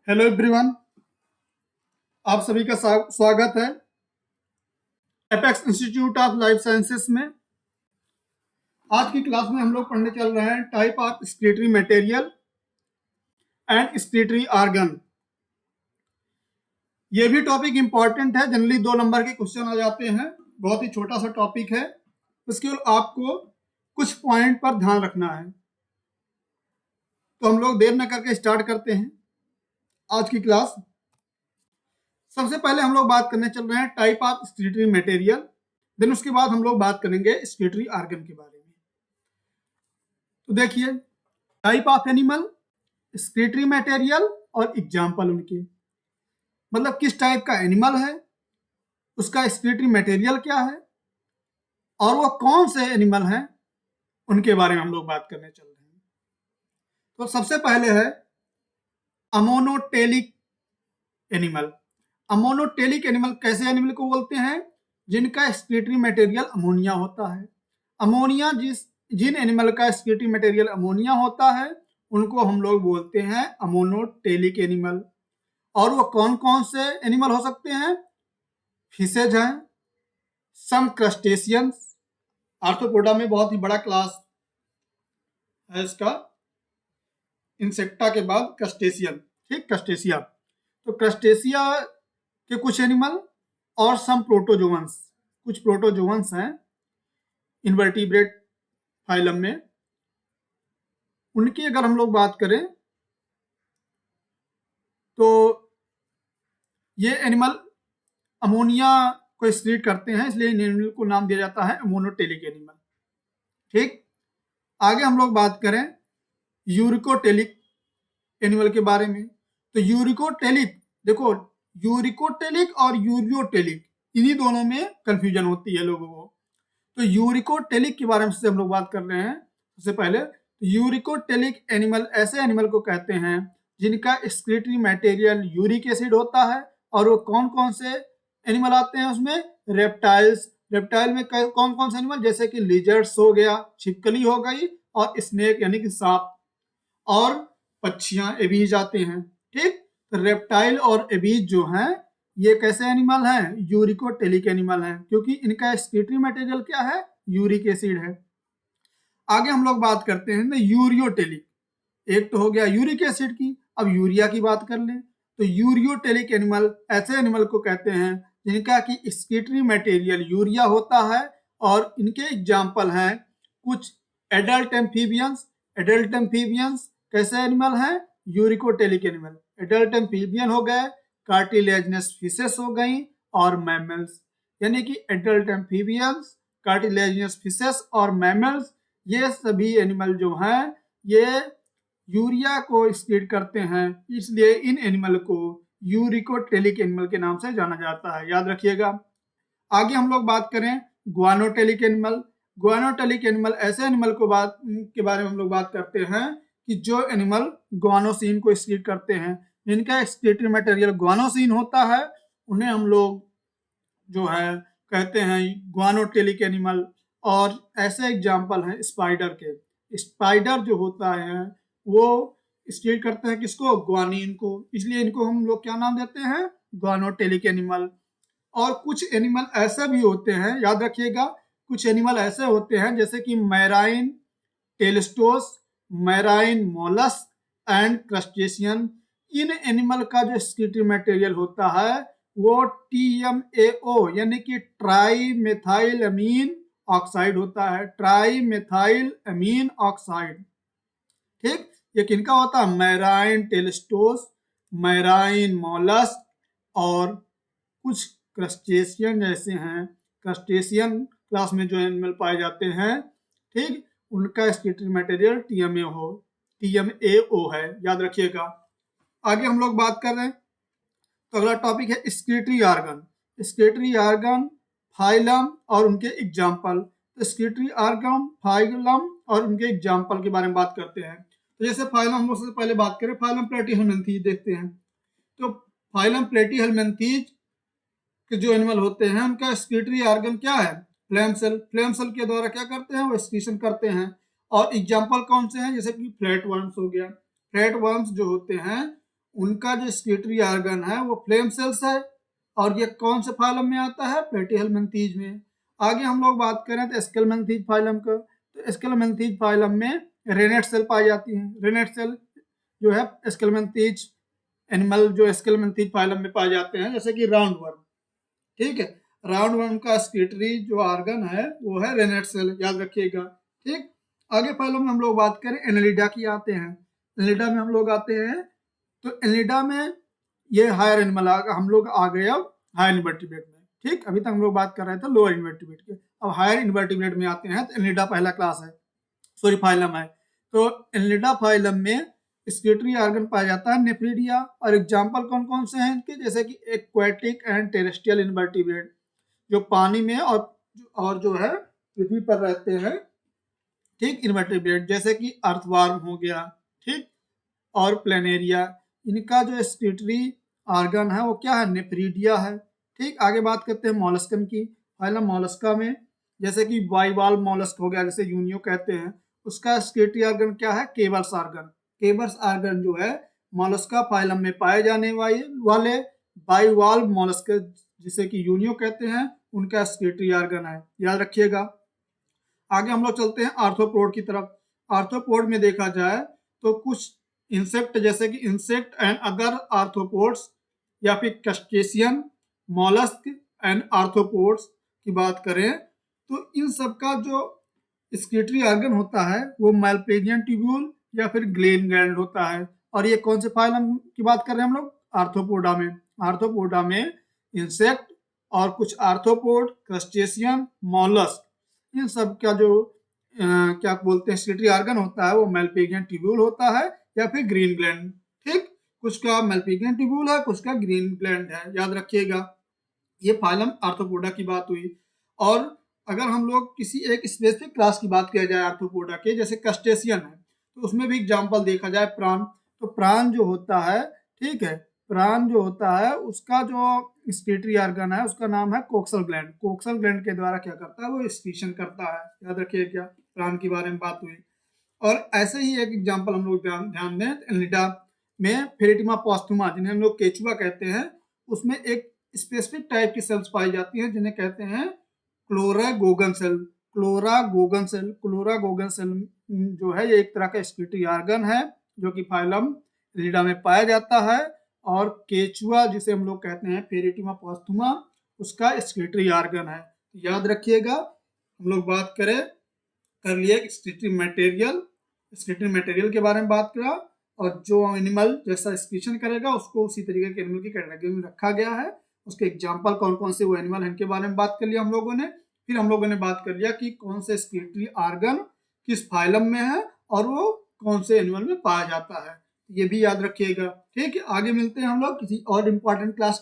Hello everyone, आप सभी का स्वागत है apex institute of life sciences में। आज की क्लास में हम लोग पढ़ने चल रहे हैं type of excretory material and excretory organ. ये भी टॉपिक इंपॉर्टेंट है, जनरली 2 नंबर के क्वेश्चन आ जाते हैं। बहुत ही छोटा सा टॉपिक है, उसके आपको कुछ पॉइंट पर ध्यान रखना है। तो हम लोग देर न करके स्टार्ट करते हैं आज की क्लास। सबसे पहले हम लोग बात करने चल रहे हैं type of excretory material, then उसके बाद हम लोग बात करेंगे एक्सक्रीटरी ऑर्गन के बारे में। तो देखिए, type of animal, excretory material और एग्जाम्पल उनके, मतलब किस टाइप का एनिमल है, उसका एक्सक्रीटरी मटेरियल क्या है और वो कौन से एनिमल हैं, उनके बारे में हम लोग बात करने चल रहे हैं। तो सबसे पहले है अमोनोटेलिक एनिमल। अमोनोटेलिक एनिमल कैसे एनिमल को बोलते हैं? जिनका एक्सक्रीटरी मटेरियल अमोनिया होता है। अमोनिया जिन एनिमल का एक्सक्रीटरी मटेरियल अमोनिया होता है उनको हम लोग बोलते हैं अमोनोटेलिक एनिमल। और वो कौन कौन से एनिमल हो सकते हैं? फिशेज हैं, सम क्रस्टेशियंस, आर्थ्रोपोडा में बहुत ही बड़ा क्लास है इसका, इंसेक्टा के बाद क्रस्टेशियन, ठीक, क्रस्टेशिया। तो क्रस्टेशिया के कुछ एनिमल और सम प्रोटोजोअन्स, कुछ प्रोटोजोअन्स हैं इनवर्टिब्रेट फाइलम में, उनकी अगर हम लोग बात करें तो ये एनिमल अमोनिया को एक्सक्रीट करते हैं, इसलिए इन एनिमल को नाम दिया जाता है अमोनोटेलिक एनिमल। ठीक, आगे हम लोग बात करें यूरिकोटेलिक एनिमल के बारे में। तो यूरिकोटेलिक, देखो यूरिकोटेलिक और यूरियोटेलिक इन्हीं दोनों में कंफ्यूजन होती है लोगों को। तो यूरिकोटेलिक के बारे में से हम लोग बात कर रहे हैं। सबसे पहले यूरिकोटेलिक एनिमल ऐसे एनिमल को कहते हैं जिनका एक्सक्रीटरी मटेरियल यूरिक एसिड होता है। और वो कौन कौन से एनिमल आते हैं उसमें? रेप्टाइल्स, रेप्टाइल में कौन कौन से एनिमल, जैसे कि लिजर्ड्स हो गया, छिपकली हो गई, और स्नेक यानी कि सांप, और पक्षियां, एबीज आते हैं। ठीक, तो रेप्टाइल और एबीज जो हैं ये कैसे एनिमल हैं? यूरिकोटेलिक एनिमल हैं, क्योंकि इनका एक्सक्रीटरी मटेरियल क्या है? यूरिक एसिड है। आगे हम लोग बात करते हैं यूरियोटेलिक। एक तो हो गया यूरिक एसिड की, अब यूरिया की बात कर लें। तो यूरियोटेलिक एनिमल ऐसे एनिमल को कहते हैं जिनका कि एक्सक्रीटरी मटेरियल यूरिया होता है। और इनके एग्जाम्पल हैं कुछ एडल्ट एम्फीबियंस। एडल्ट एम्फीबियंस कैसे एनिमल हैं? Uricotelic animal. एडल्ट एम्फीबियन हो गए, कार्टिलेजिनस फिशेस हो गई, और मैमल्स। यानी कि एडल्ट एम्फीबियंस, कार्टिलेजिनस फिशेस और मैमल्स, ये सभी एनिमल जो हैं ये यूरिया को एक्सक्रीट करते हैं, इसलिए इन एनिमल को यूरिकोटेलिक एनिमल के नाम से जाना जाता है, याद रखिएगा। आगे हम लोग बात करें ग्वानोटेलिक एनिमल। ग्वानोटेलिक एनिमल ऐसे एनिमल के बारे में हम लोग बात करते हैं कि जो एनिमल ग्वानोसिन को एक्सक्रीट करते हैं, जिनका एक्सक्रीटरी मटेरियल ग्वानोसिन होता है, उन्हें हम लोग जो है कहते हैं ग्वानोटेलिक एनिमल। और ऐसे एग्जाम्पल हैं स्पाइडर के। स्पाइडर जो होता है वो एक्सक्रीट करते हैं किसको? ग्वानिन को, इसलिए इनको हम लोग क्या नाम देते हैं? ग्वानोटेलिक एनिमल। और कुछ एनिमल ऐसे भी होते हैं, याद रखिएगा, कुछ एनिमल ऐसे होते हैं जैसे कि marine teleosts, marine mollusc and crustacean. इन एनिमल का जो एक्सक्रीटरी मटेरियल होता है वो TMAO यानी कि ट्राई मेथाइल अमीन ऑक्साइड होता है। ट्राई मेथाइल अमीन ऑक्साइड। ठीक, ये किनका होता है? मैराइन टेलिस्टोस, मैराइन मोलस्क और कुछ क्रस्टेशियन जैसे हैं, क्रस्टेशियन क्लास में जो एनिमल पाए जाते हैं, ठीक, उनका एक्सक्रीटरी मटेरियल TMAO है, याद रखिएगा। आगे हम लोग बात कर रहे हैं, तो अगला टॉपिक है excretory organ. Excretory organ, phylum और उनके एग्जाम्पल। तो एक्सक्रीटरी ऑर्गन, फाइलम और उनके एग्जाम्पल के बारे में बात करते हैं। तो जैसे फाइलम हम लोग सबसे पहले बात करें, फाइलम प्लेटीहेल्मिन्थीज देखते हैं। तो फाइलम प्लेटीहेल्मिन्थीज के जो एनिमल होते हैं उनका एक्सक्रीटरी ऑर्गन क्या है? Flame cell. फ्लेम सेल के द्वारा क्या करते हैं? वो एक्सक्रीशन करते हैं। और एग्जाम्पल कौन से हैं? जैसे कि फ्लैट वर्म्स हो गया। फ्लैट वर्म्स जो होते हैं उनका जो स्केटरी ऑर्गन है वो फ्लेम सेल्स है, और ये कौन से फाइलम में आता है? प्लेटिहेल्मिन्थीज में। आगे हम लोग बात करें तो स्केलमेंथीज फाइलम का, तो स्केलमेंथीज फाइलम में रेनेट सेल पाई जाती हैं। रेनेट सेल जो है स्केलमेंथीज एनिमल जो स्केलमेंथीज फाइलम में पाए जाते हैं, जैसे कि राउंड वर्म। ठीक है, राउंड वर्म का स्केटरी जो ऑर्गन है वो है रेनेट सेल, याद रखिएगा। ठीक, आगे फाइलम में हम लोग बात करें एनेलिडा की आते हैं। एनेलिडा में हम लोग आते हैं, तो एनेलिडा में ये हायर एनिमल हम लोग आ गए अब हायर इन्वर्टिब्रेट में। ठीक, अभी तक हम लोग बात कर रहे थे लोअर इन्वर्टिब्रेट के, अब हायर इन्वर्टिब्रेट में आते हैं। तो एनेलिडा पहला क्लास है, सॉरी फाइलम है। तो एनेलिडा फाइलम में स्केटरी ऑर्गन पाया जाता है नेफ्रिडिया, और एग्जाम्पल कौन कौन से हैं इनके? जैसे कि एक्वेटिक एंड टेरेस्ट्रियल इन्वर्टिब्रेट, जो पानी में और जो है पृथ्वी पर रहते हैं। ठीक, इन्वर्टिब्रेट जैसे कि अर्थवार्म हो गया, ठीक, और प्लेनेरिया। इनका जो स्केटरी ऑर्गन है वो क्या है? नेफ्रिडिया है। ठीक, आगे बात करते हैं मॉलस्कन की। फाइलम मॉलस्का में जैसे कि बाइवाल्व मॉलस्क हो गया, जैसे यूनियो कहते हैं, उसका स्केटरी ऑर्गन क्या है? Cables organ. केबल्स ऑर्गन जो है मॉलस्का फाइलम में पाए जाने वाले बाइवाल्व मॉलस्क, जिसे कि यूनियो कहते हैं, उनका स्केटरी ऑर्गन है, याद रखिएगा। आगे हम लोग चलते हैं आर्थ्रोपोड की तरफ। आर्थ्रोपोड में देखा जाए तो कुछ इंसेक्ट, जैसे कि इंसेक्ट एंड अदर आर्थ्रोपोड्स, या फिर क्रस्टेशियन, मॉलस्क एंड आर्थ्रोपोड्स की बात करें, तो इन सब का जो स्केटरी ऑर्गन होता है वो मैलपेजियन ट्यूब्यूल या फिर ग्लेन ग्लैंड होता है। और ये कौन से फाइलम की बात कर रहे हैं हम लोग? आर्थ्रोपोडा में। आर्थ्रोपोडा में इंसेक्ट और कुछ आर्थ्रोपोड, क्रस्टेशियन, मॉलस्क, इन सब का जो क्या बोलते हैं स्केटरी ऑर्गन होता है वो मैलपेजियन ट्यूब्यूल होता है या फिर ग्रीन ग्लैंड। ठीक, कुछ का मैलपेजियन ट्यूब्यूल है, कुछ का ग्रीन ग्लैंड है, याद रखिएगा। ये फाइलम आर्थ्रोपोडा की बात हुई। और अगर हम लोग किसी एक स्पेसिफिक क्लास की बात किया जाए आर्थ्रोपोडा के, जैसे क्रस्टेशियन है, तो उसमें भी एग्जांपल देखा जाए प्राण, तो प्राण जो होता है, ठीक है, प्राण जो होता है उसका जो स्केटरी ऑर्गन है उसका नाम है कोक्सल ग्लैंड। कोक्सल ग्लैंड के द्वारा क्या करता है? वो एक्सक्रीशन करता है, याद रखिए। क्या प्राण के बारे में बात हुई। और ऐसे ही एक एग्जांपल हम लोग ध्यान दें, एनिलिडा में फेरेटिमा पोस्थुमा, जिन्हें हम लोग केचुआ कहते हैं, उसमें एक स्पेसिफिक टाइप की सेल्स पाई जाती हैं जिन्हें कहते हैं क्लोरागोगन सेल। क्लोरागोगन सेल, क्लोरागोगन सेल जो है ये एक तरह का स्केटरी ऑर्गन है जो कि फाइलम एनिलिडा में पाया जाता है। और केचुआ जिसे हम लोग कहते हैं फेरेटिमा पोस्थुमा, उसका स्केटरी ऑर्गन है, याद रखिएगा। हम लोग बात करें कर लिए स्केटरी मटेरियल के बारे में बात करा, और जो एनिमल जैसा एक्सक्रीशन करेगा उसको उसी तरीके के एनिमल की कैटेगरी में रखा गया है। उसके एग्जाम्पल कौन कौन से वो एनिमल हैं इनके बारे में बात कर लिया हम लोगों ने। फिर हम लोगों ने बात कर लिया कि कौन से स्केटरी ऑर्गन किस फाइलम में है और वो कौन से एनिमल में पाया जाता है, ये भी याद रखिएगा। ठीक है, आगे मिलते हैं हम लोग किसी और इम्पोर्टेंट क्लास